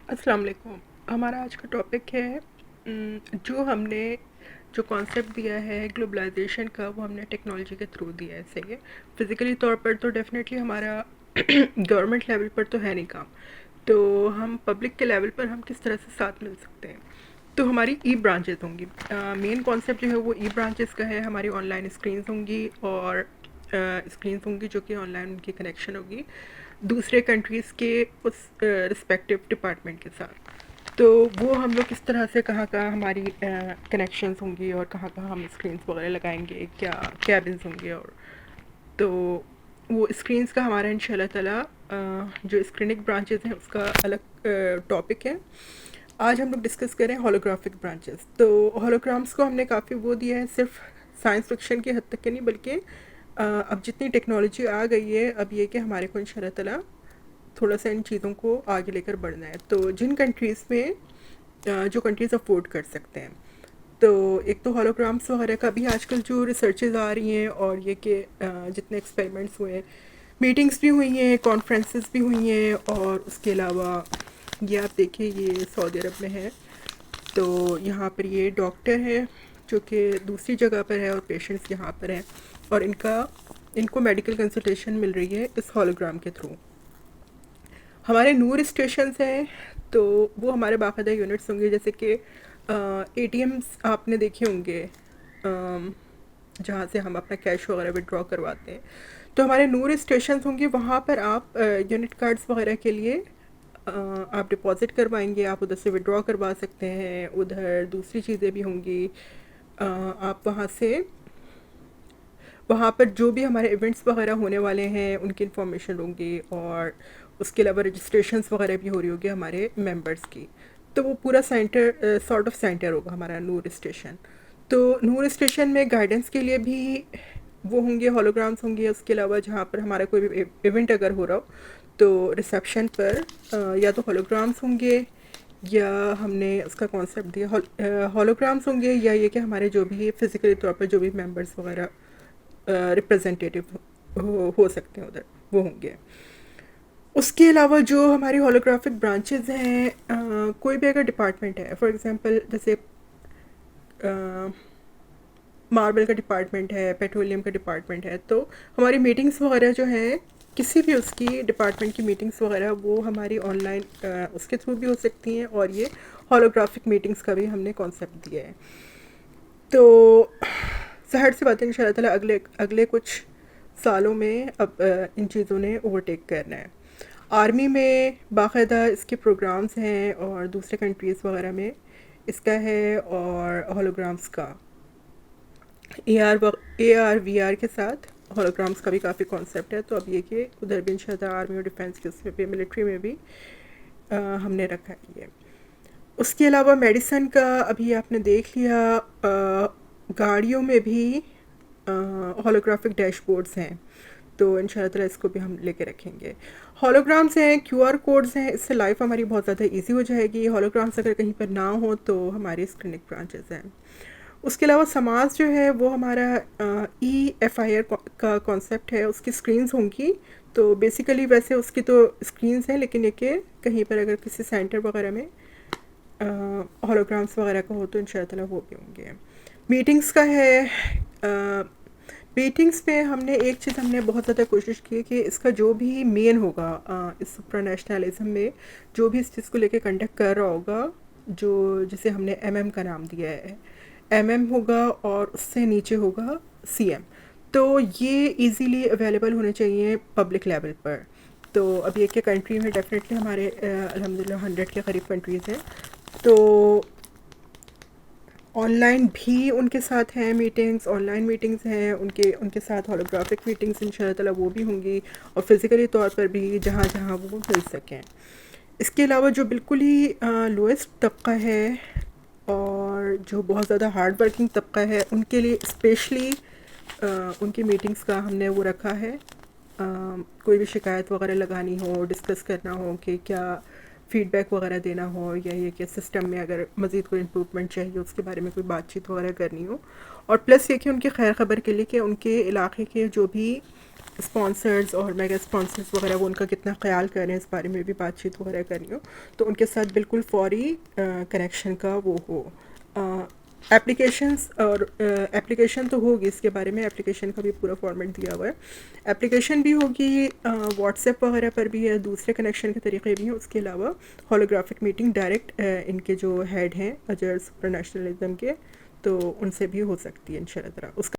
السلام علیکم. ہمارا آج کا ٹاپک ہے جو کانسیپٹ دیا ہے گلوبلائزیشن کا، وہ ہم نے ٹیکنالوجی کے تھرو دیا ہے. صحیح ہے. فزیکلی طور پر تو ڈیفینیٹلی ہمارا گورنمنٹ لیول پر تو ہے نہیں کام، تو ہم پبلک کے لیول پر ہم کس طرح سے ساتھ مل سکتے ہیں. تو ہماری ای برانچز ہوں گی. مین کانسیپٹ جو ہے وہ ای برانچز کا ہے. ہماری آن لائن اسکرینز ہوں گی، اور اسکرینز ہوں گی جو کہ آن لائن ان کی کنیکشن ہوگی دوسرے کنٹریز کے اس رسپیکٹیو ڈپارٹمنٹ کے ساتھ. تو وہ ہم لوگ کس طرح سے کہاں کہاں ہماری کنیکشنز ہوں گی، اور کہاں کہاں ہم اسکرینس وغیرہ لگائیں گے، کیا کیبنز ہوں گے. اور تو وہ اسکرینس کا ہمارا ان شاء اللہ تعالیٰ جو اسکرینک برانچز ہیں اس کا الگ ٹاپک ہے. آج ہم لوگ ڈسکس کریں ہولوگرافک برانچز. تو ہولوگرامس کو ہم نے کافی وہ دیا ہے، صرف سائنس فکشن کی حد تک کے نہیں، بلکہ اب جتنی ٹیکنالوجی آ گئی ہے، اب یہ کہ ہمارے کو ان شاء اللہ تعالیٰ تھوڑا سا ان چیزوں کو آگے لے کر بڑھنا ہے. تو جن کنٹریز میں جو کنٹریز افورڈ کر سکتے ہیں، تو ایک تو ہولوگرامس وغیرہ کا بھی آج کل جو ریسرچز آ رہی ہیں، اور یہ کہ جتنے ایکسپیریمنٹس ہوئے ہیں، میٹنگس بھی ہوئی ہیں، کانفرنسز بھی ہوئی ہیں. اور اس کے علاوہ یہ آپ دیکھیں، یہ سعودی عرب میں ہے. تو یہاں پر یہ ڈاکٹر ہے جو کہ دوسری جگہ پر ہے، اور پیشنٹس یہاں پر ہیں، اور ان کو میڈیکل کنسلٹیشن مل رہی ہے اس ہولوگرام کے تھرو. ہمارے نور اسٹیشنز ہیں، تو وہ ہمارے باقاعدہ یونٹس ہوں گے. جیسے کہ اے ٹی ایمس آپ نے دیکھے ہوں گے، جہاں سے ہم اپنا کیش وغیرہ ودرا کرواتے ہیں. تو ہمارے نور اسٹیشنز ہوں گے، وہاں پر آپ یونٹ کارڈز وغیرہ کے لیے آپ ڈپازٹ کروائیں گے، آپ ادھر سے ودرا کروا سکتے ہیں. ادھر دوسری چیزیں بھی ہوں گی. آپ وہاں پر جو بھی ہمارے ایونٹس وغیرہ ہونے والے ہیں ان کی انفارمیشن ہوں گی، اور اس کے علاوہ رجسٹریشنس وغیرہ بھی ہو رہی ہوگی ہمارے ممبرس کی. تو وہ پورا سینٹر سارٹ آف سینٹر ہوگا ہمارا نور اسٹیشن. تو نور اسٹیشن میں گائیڈنس کے لیے بھی وہ ہوں گے، ہولوگرامس ہوں گے. اس کے علاوہ جہاں پر ہمارا کوئی بھی ایونٹ اگر ہو رہا ہو، تو ریسیپشن پر یا تو ہولوگرامس ہوں گے، یا ہم نے اس کا کانسیپٹ دیا ہولوگرامس ہوں گے، یا یہ کہ ہمارے جو بھی فزیکلی طور پر جو بھی ممبرس وغیرہ ریپرزینٹیو ہو سکتے ہیں ادھر، وہ ہوں گے. اس کے علاوہ جو ہماری ہولوگرافک برانچز ہیں، کوئی بھی اگر ڈپارٹمنٹ ہے، فار ایگزامپل جیسے ماربل کا ڈپارٹمنٹ ہے، پیٹرولیم کا ڈپارٹمنٹ ہے، تو ہماری میٹنگس وغیرہ جو ہیں، کسی بھی اس کی ڈپارٹمنٹ کی میٹنگس وغیرہ وہ ہماری آن لائن اس کے تھرو بھی ہو سکتی ہیں. اور یہ ہولوگرافک میٹنگس کا بھی ہم نے کانسیپٹ دیا ہے. تو ظاہر سی بات ہے ان شاء اللہ تعالیٰ اگلے کچھ سالوں میں اب ان چیزوں نے اوورٹیک کرنا ہے. آرمی میں باقاعدہ اس کے پروگرامز ہیں، اور دوسرے کنٹریز وغیرہ میں اس کا ہے. اور ہولوگرامس کا اے آر وی آر کے ساتھ ہولوگرامس کا بھی کافی کانسیپٹ ہے. تو اب یہ کہ ادھر بھی انشاءاللہ آرمی اور ڈیفینس کے اس میں بھی، ملٹری میں بھی ہم نے رکھا ہے یہ. اس کے علاوہ میڈیسن کا ابھی آپ نے دیکھ لیا، گاڑیوں میں بھی ہولوگرافک ڈیش بورڈز ہیں. تو ان شاء اللہ تعالیٰ اس کو بھی ہم لے کے رکھیں گے. ہولوگرامس ہیں، کیو آر کوڈز ہیں، اس سے لائف ہماری بہت زیادہ ایزی ہو جائے گی. ہولوگرامس اگر کہیں پر نہ ہو تو ہماری اسکرینک برانچز ہیں. اس کے علاوہ سماج جو ہے وہ ہمارا ای ایف آئی آر کا کانسیپٹ ہے. اس کی اسکرینز ہوں گی. تو بیسیکلی ویسے اس کی تو اسکرینز ہیں، لیکن یہ کہ کہیں پر اگر کسی سینٹر وغیرہ میں ہولوگرامس وغیرہ کا ہو تو ان شاء اللہ تعالیٰ وہ بھی ہوں گے. میٹنگس کا ہے. میٹنگس میں ہم نے ایک چیز ہم نے بہت زیادہ کوشش کی کہ اس کا جو بھی مین ہوگا اس سپرا نیشنلزم میں، جو بھی اس چیز کو لے کے کنڈکٹ کر رہا ہوگا، جسے ہم نے ایم کا نام دیا ہے، ایم ہوگا، اور اس سے نیچے ہوگا سی ایم. تو یہ ایزیلی اویلیبل ہونے چاہیے پبلک لیول پر. تو اب یہ کہ کنٹری میں ڈیفینیٹلی ہمارے الحمد للہ 100 کے قریب کنٹریز ہیں. تو آن لائن بھی ان کے ساتھ ہیں میٹنگز، آن لائن میٹنگز ہیں ان کے ساتھ ہولوگرافک میٹنگز ان شاء اللہ تعالیٰ وہ بھی ہوں گی، اور فزیکلی طور پر بھی جہاں جہاں وہ مل سکیں. اس کے علاوہ جو بالکل ہی لوئسٹ طبقہ ہے، اور جو بہت زیادہ ہارڈ ورکنگ طبقہ ہے، ان کے لیے اسپیشلی ان کی میٹنگز کا ہم نے وہ رکھا ہے. کوئی بھی شکایت وغیرہ لگانی ہو، ڈسکس کرنا ہو کہ کیا فیڈ بیک وغیرہ دینا ہو، یا یہ کہ سسٹم میں اگر مزید کوئی امپروومنٹ چاہیے اس کے بارے میں کوئی بات چیت وغیرہ کرنی ہو. اور پلس یہ کہ ان کی خیر خبر کے لیے کہ ان کے علاقے کے جو بھی اسپانسرز اور میگا اسپانسرز وغیرہ وہ ان کا کتنا خیال کر رہے ہیں، اس بارے میں بھی بات چیت وغیرہ کرنی ہو تو ان کے ساتھ بالکل فوری کنیکشن کا وہ ہو. اپلیکیشنس اور اپلیکیشن تو ہوگی، اس کے بارے میں اپلیکیشن کا بھی پورا فارمیٹ دیا ہوا ہے. اپلیکیشن بھی ہوگی، واٹس ایپ وغیرہ پر بھی ہے، دوسرے کنیکشن کے طریقے بھی ہیں. اس کے علاوہ ہولوگرافک میٹنگ ڈائریکٹ ان کے جو ہیڈ ہیں اجر سپر نیشنلزم کے، تو ان سے بھی ہو سکتی ہے ان شاء اللہ تعالیٰ. اس کا